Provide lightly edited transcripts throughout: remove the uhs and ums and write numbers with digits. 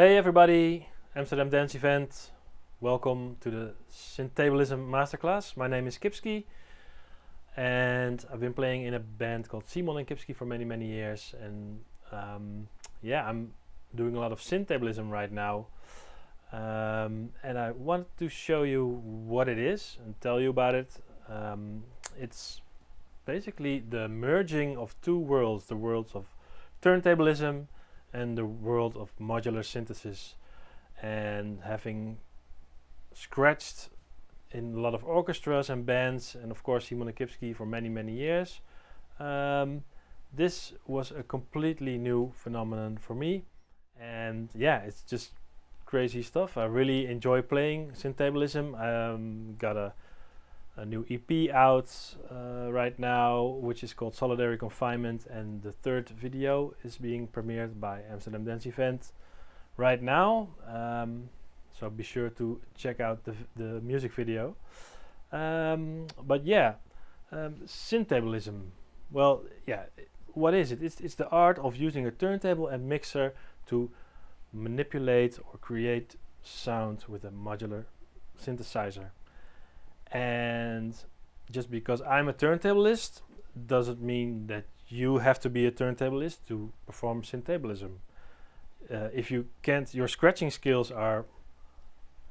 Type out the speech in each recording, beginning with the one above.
Hey everybody, Amsterdam dance event. Welcome to the Syntablism Masterclass. My name is Kipski and I've been playing in a band called Simon and Kipski for many years, and I'm doing a lot of Syntablism right now, and I want to show you what it is and tell you about it. It's basically the merging of two worlds, the worlds of turntablism and the world of modular synthesis, and having scratched in a lot of orchestras and bands, and of course Simon and Kipski for many years, this was a completely new phenomenon for me, and yeah, it's just crazy stuff. I really enjoy playing Syntablism. Got a new EP out right now, which is called Solitary Confinement, and the third video is being premiered by Amsterdam Dance Event right now. So be sure to check out the music video. But yeah, Syntablism. Well, yeah, what is it? It's the art of using a turntable and mixer to manipulate or create sound with a modular synthesizer. And just because I'm a turntablist doesn't mean that you have to be a turntablist to perform Syntablism. If you can't, your scratching skills are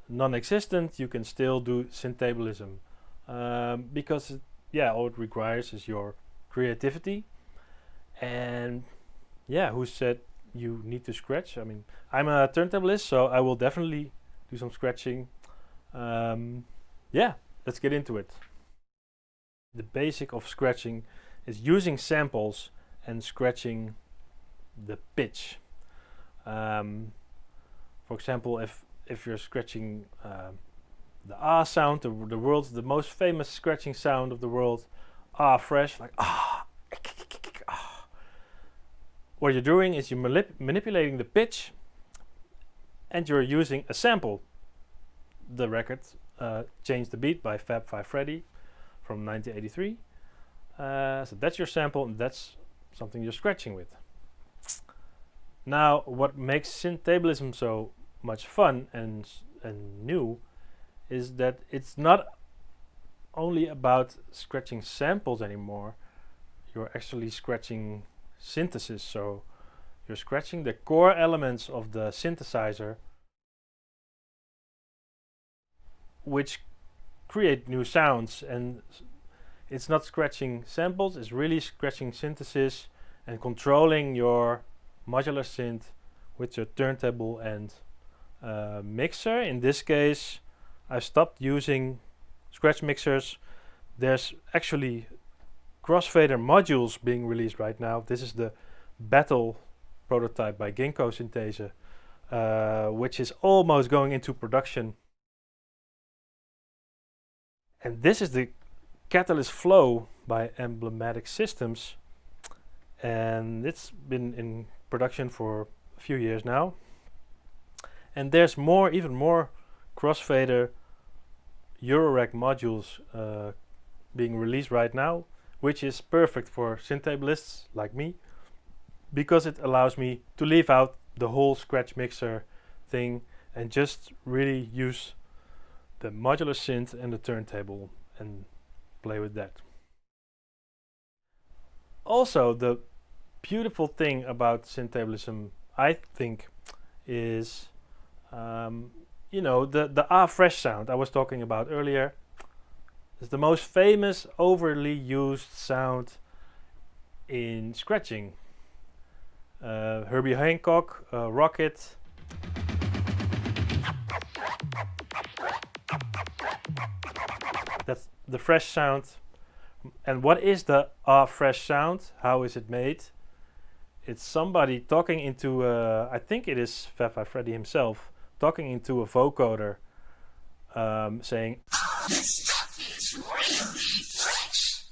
non-existent, you can still do Syntablism, because all it requires is your creativity. And yeah, who said you need to scratch? I mean, I'm a turntablist, so I will definitely do some scratching. Let's get into it. The basic of scratching is using samples and scratching the pitch. For example, if you're scratching the ah sound, the most famous scratching sound of the world, ah fresh, like ah. What you're doing is you're manipulating the pitch, and you're using a sample. The record Change the Beat by Fab 5 Freddy from 1983. So that's your sample, and that's something you're scratching with. Now, what makes Syntablism so much fun and new is that it's not only about scratching samples anymore. You're actually scratching synthesis, so you're scratching the core elements of the synthesizer, which create new sounds. And it's not scratching samples, it's really scratching synthesis and controlling your modular synth with your turntable and mixer. In this case, I stopped using scratch mixers. There's actually crossfader modules being released right now. This is the Battle prototype by Ginkgo Synthese, which is almost going into production. And this is the Catalyst Flow by Emblematic Systems, and it's been in production for a few years now. And there's even more crossfader Eurorack modules being released right now, which is perfect for syntablists like me, because it allows me to leave out the whole scratch mixer thing and just really use the modular synth and the turntable and play with that. Also, the beautiful thing about Syntablism, I think, is the ah fresh sound I was talking about earlier. It's the most famous overly used sound in scratching. Herbie Hancock, Rocket. That's the fresh sound. And what is the fresh sound? How is it made? It's somebody talking into I think it is Fab 5 Freddy himself talking into a vocoder, saying, "This stuff is really fresh,"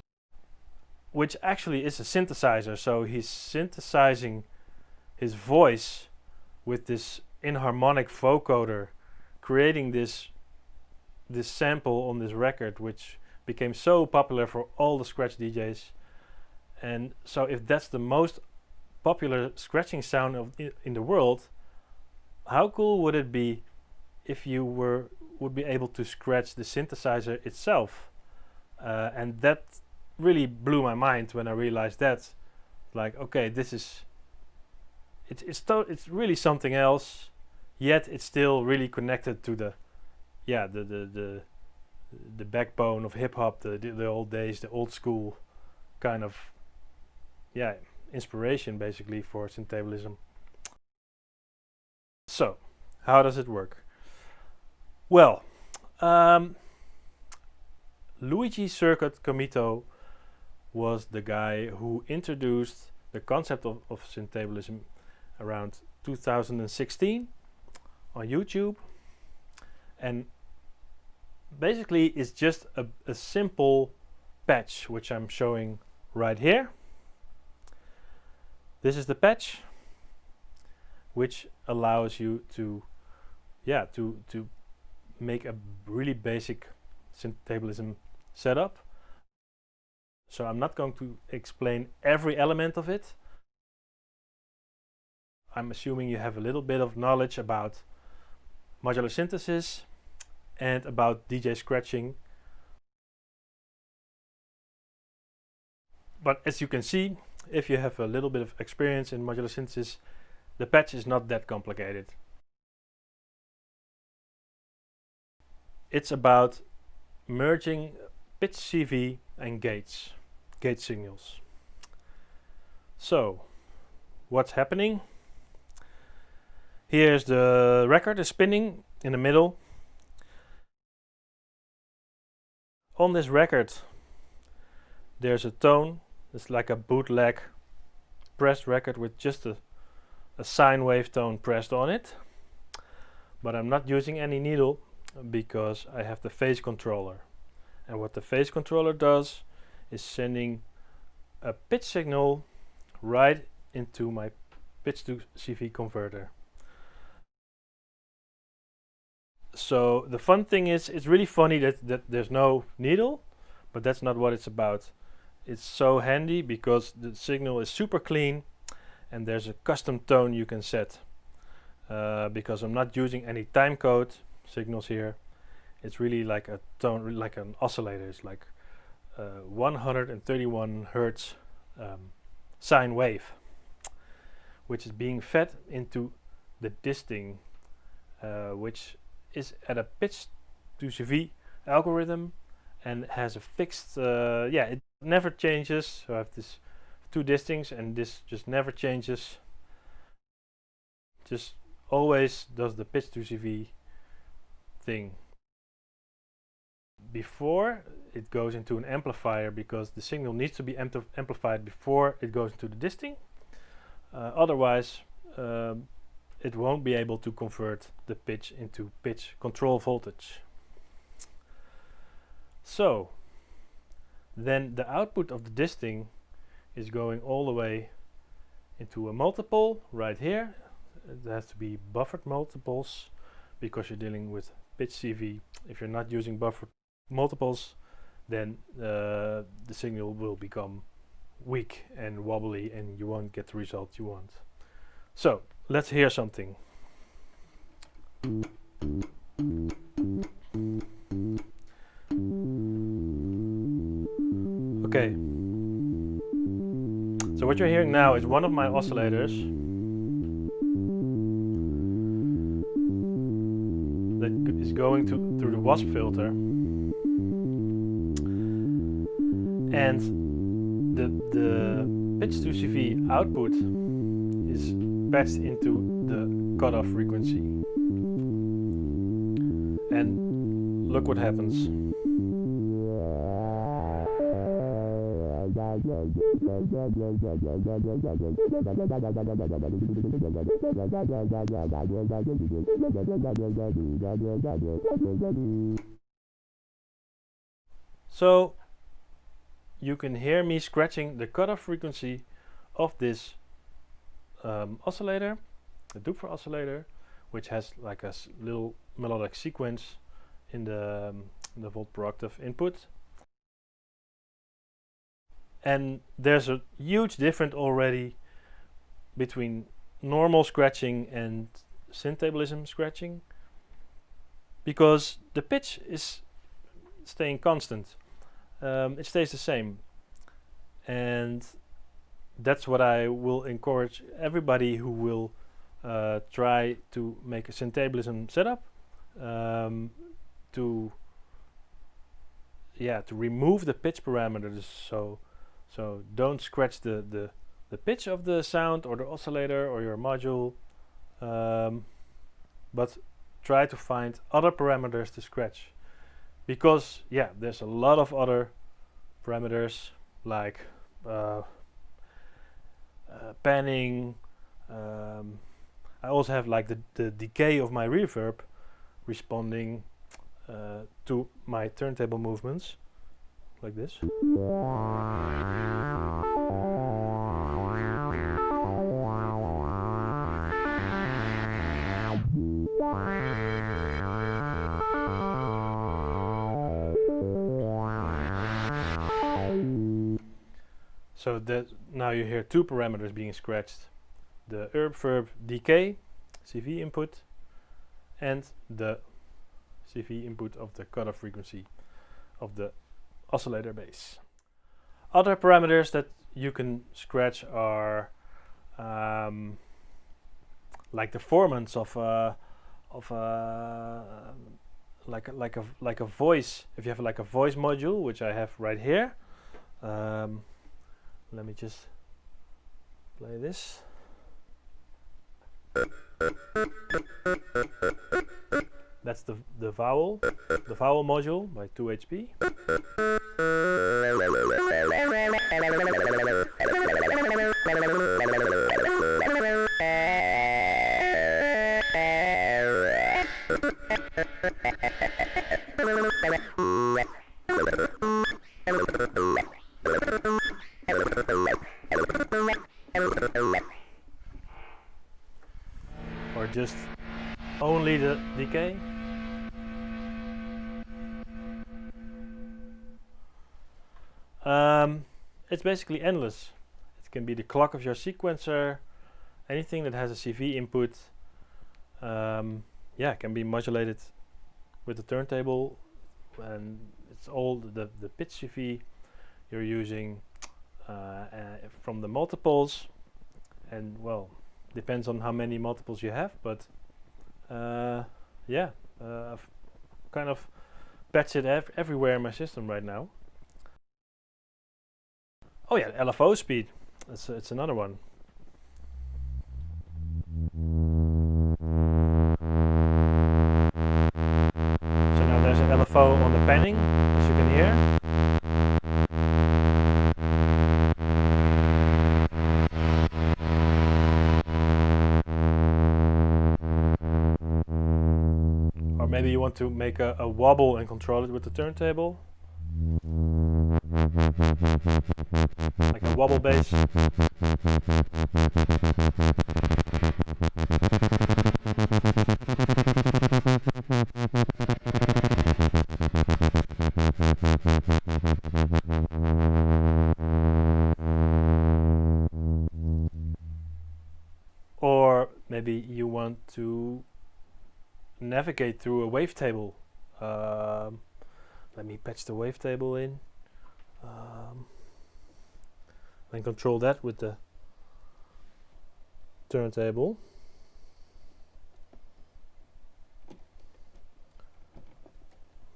which actually is a synthesizer. So he's synthesizing his voice with this inharmonic vocoder, creating this sample on this record, which became so popular for all the scratch DJs. And so if that's the most popular scratching sound in the world, how cool would it be if you would be able to scratch the synthesizer itself? And that really blew my mind when I realized that. Like, okay, this is it's really something else, yet it's still really connected to the the backbone of hip hop, the old days, the old school kind of inspiration basically for Syntablism. So, how does it work? Well, Luigi Circuit Comito was the guy who introduced the concept of Syntablism around 2016 on YouTube, and basically it's just a simple patch which I'm showing right here. This is the patch which allows you to make a really basic Syntablism setup. So I'm not going to explain every element of it. I'm assuming you have a little bit of knowledge about modular synthesis and about DJ scratching. But as you can see, if you have a little bit of experience in modular synthesis, the patch is not that complicated. It's about merging pitch CV and gate signals. So, what's happening? Here's the record is spinning in the middle. On this record, there's a tone. It's like a bootleg pressed record with just a sine wave tone pressed on it. But I'm not using any needle because I have the phase controller. And what the phase controller does is sending a pitch signal right into my pitch to CV converter. So the fun thing is, it's really funny that there's no needle, but that's not what it's about. It's so handy because the signal is super clean and there's a custom tone you can set. Because I'm not using any timecode signals here. It's really like a tone, like an oscillator. It's like 131 Hertz sine wave, which is being fed into the disting, which is at a pitch to CV algorithm and has a fixed, it never changes. So I have this two distings and this just never changes. Just always does the pitch to CV thing. Before it goes into an amplifier, because the signal needs to be amplified before it goes into the disting. Otherwise, it won't be able to convert the pitch into pitch control voltage. So then the output of the disting is going all the way into a multiple right here. It has to be buffered multiples because you're dealing with pitch CV. If you're not using buffered multiples, then the signal will become weak and wobbly and you won't get the result you want. So let's hear something. Okay. So what you're hearing now is one of my oscillators that is going through the wasp filter, and the pitch to CV output is patched into the cutoff frequency. And look what happens. So you can hear me scratching the cutoff frequency of this oscillator, the Doepfer oscillator, which has like a little melodic sequence in the volt per octave input. And there's a huge difference already between normal scratching and Syntablism scratching, because the pitch is staying constant. It stays the same, and that's what I will encourage everybody who will try to make a Syntablism setup, to remove the pitch parameters. So don't scratch the pitch of the sound or the oscillator or your module, but try to find other parameters to scratch, because there's a lot of other parameters like panning. I also have like the decay of my reverb responding to my turntable movements, like this. So that now you hear two parameters being scratched: the verb decay, CV input, and the CV input of the cutoff frequency of the oscillator base. Other parameters that you can scratch are like the formants of like a voice. If you have like a voice module, which I have right here. Let me just play this. That's the vowel module by 2HP. Or just only the decay. It's basically endless. It can be the clock of your sequencer, anything that has a CV input. Can be modulated with the turntable, and it's all the pitch CV you're using from the multiples, and well, depends on how many multiples you have, but I've kind of patched it everywhere in my system right now. Oh yeah, LFO speed, it's another one. So now there's an LFO on the panning, as you can hear. Or maybe you want to make a wobble and control it with the turntable. Like a wobble bass. Or maybe you want to navigate through a wavetable. Let me patch the wavetable in. And control that with the turntable.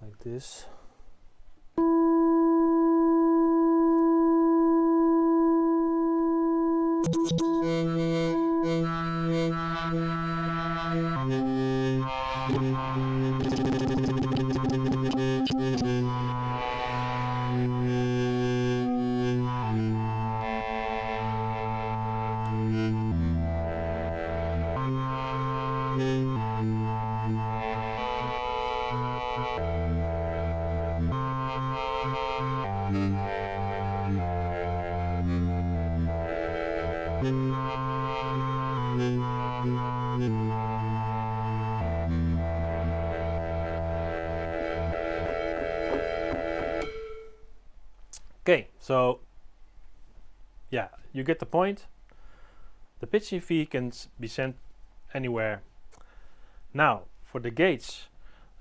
Like this. Okay, so yeah, you get the point. The pitch CV can be sent anywhere. Now for the gates,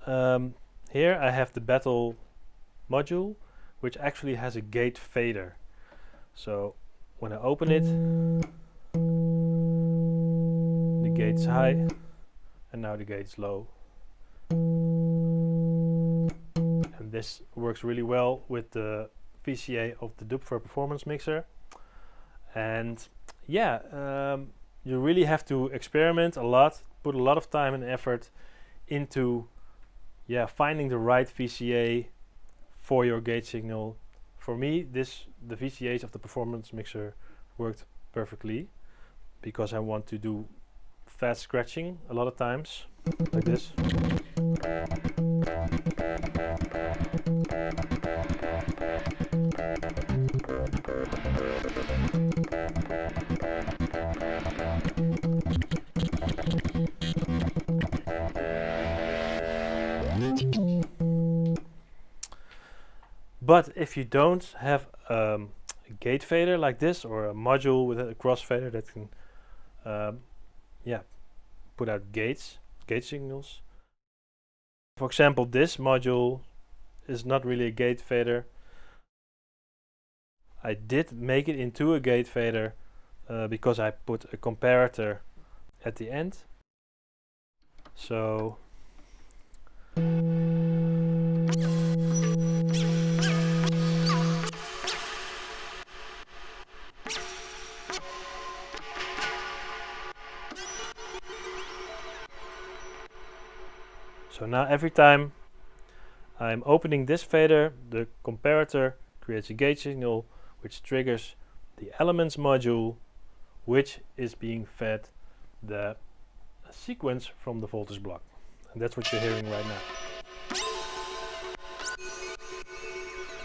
here I have the battle module, which actually has a gate fader. So when I open it, the gate's high, and now the gate's low. And this works really well with the VCA of the Dupfer performance mixer. And yeah, you really have to experiment a lot, put a lot of time and effort into finding the right VCA for your gate signal. For me, the VCAs of the performance mixer worked perfectly because I want to do fast scratching a lot of times, like this. But if you don't have a gate fader like this, or a module with a crossfader that can put out gate signals. For example, this module is not really a gate fader. I did make it into a gate fader because I put a comparator at the end. So now every time I'm opening this fader, the comparator creates a gate signal which triggers the elements module, which is being fed the sequence from the voltage block. And that's what you're hearing right now.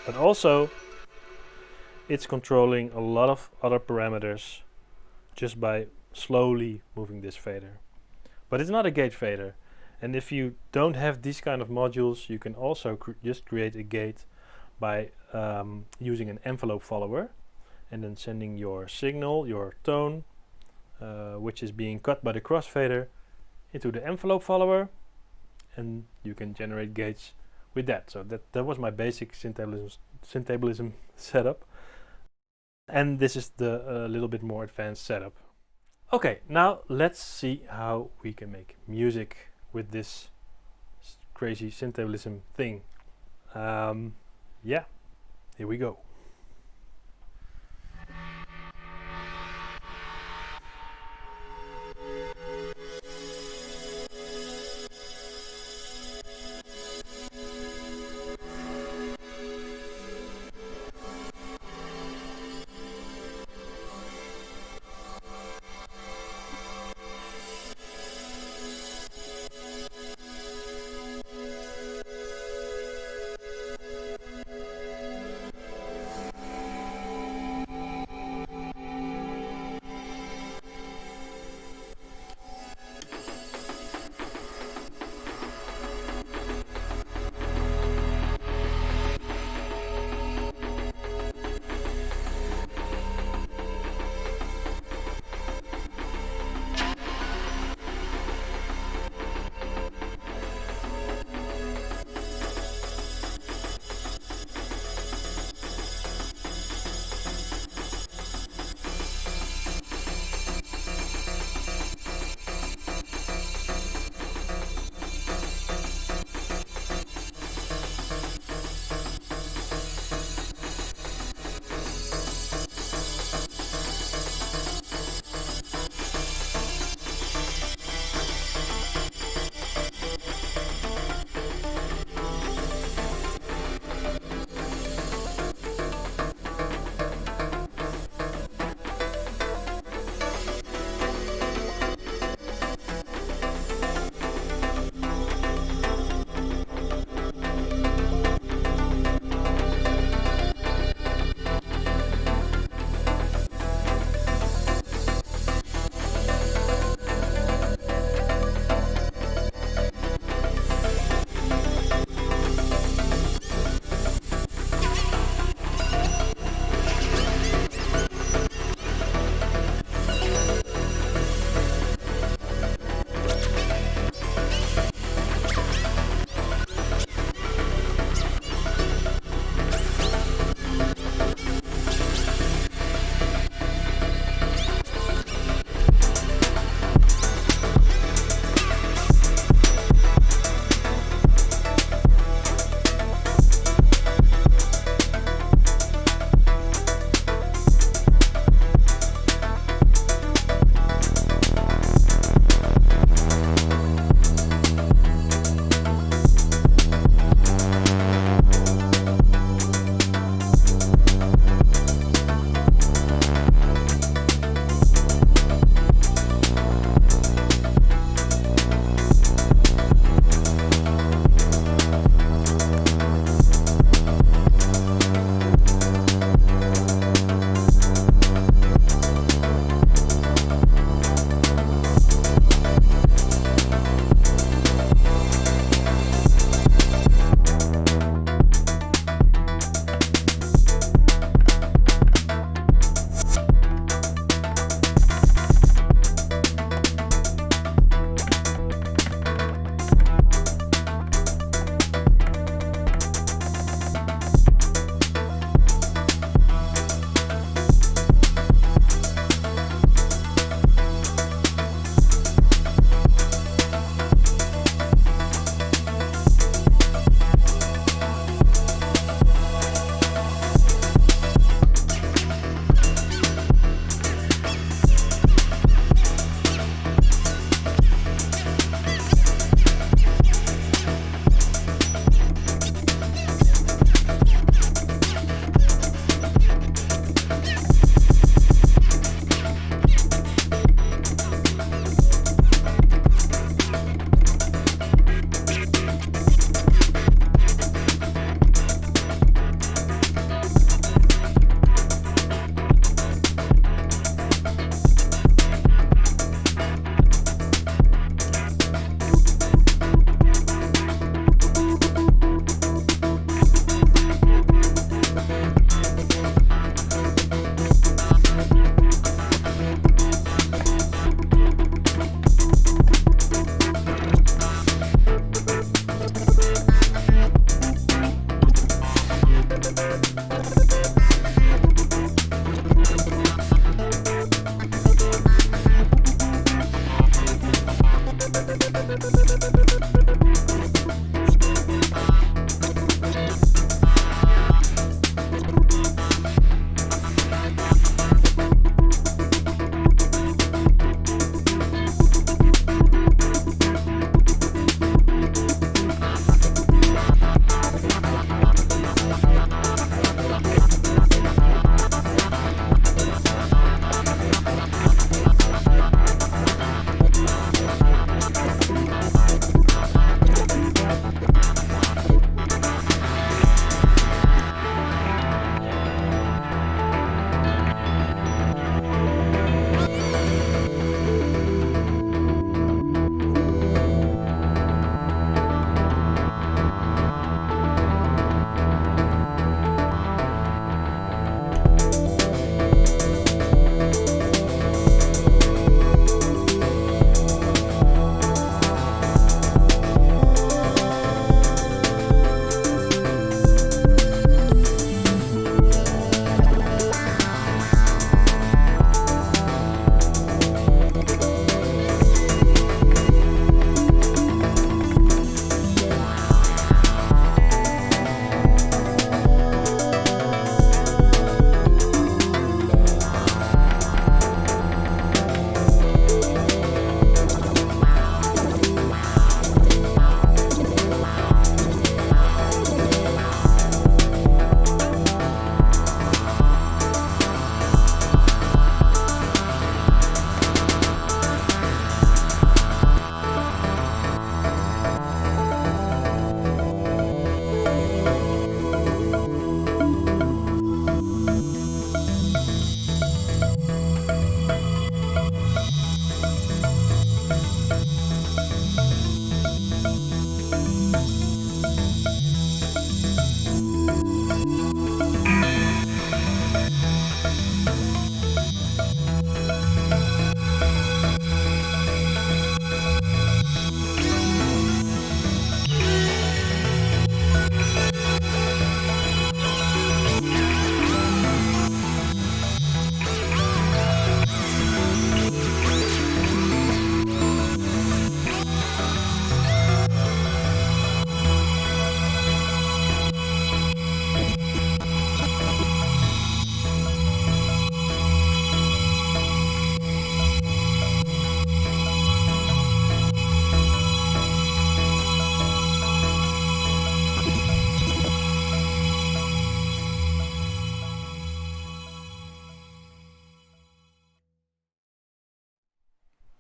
But also, it's controlling a lot of other parameters just by slowly moving this fader. But it's not a gate fader. And if you don't have these kind of modules, you can also just create a gate by using an envelope follower and then sending your signal, your tone, which is being cut by the crossfader, into the envelope follower, and you can generate gates with that. So that was my basic Syntablism setup. And this is the little bit more advanced setup. Okay, now let's see how we can make music with this crazy Syntablism thing. Yeah, here we go.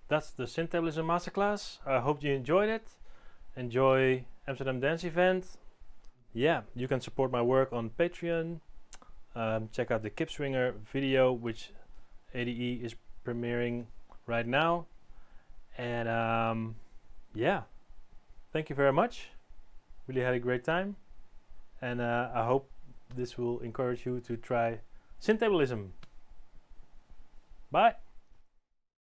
That's the Syntablism Masterclass. I hope you enjoyed it. Enjoy Amsterdam Dance Event. Yeah, you can support my work on Patreon. Check out the Kipswinger video, which ADE is premiering right now. And yeah, thank you very much. Really had a great time. And I hope this will encourage you to try Syntablism. Bye.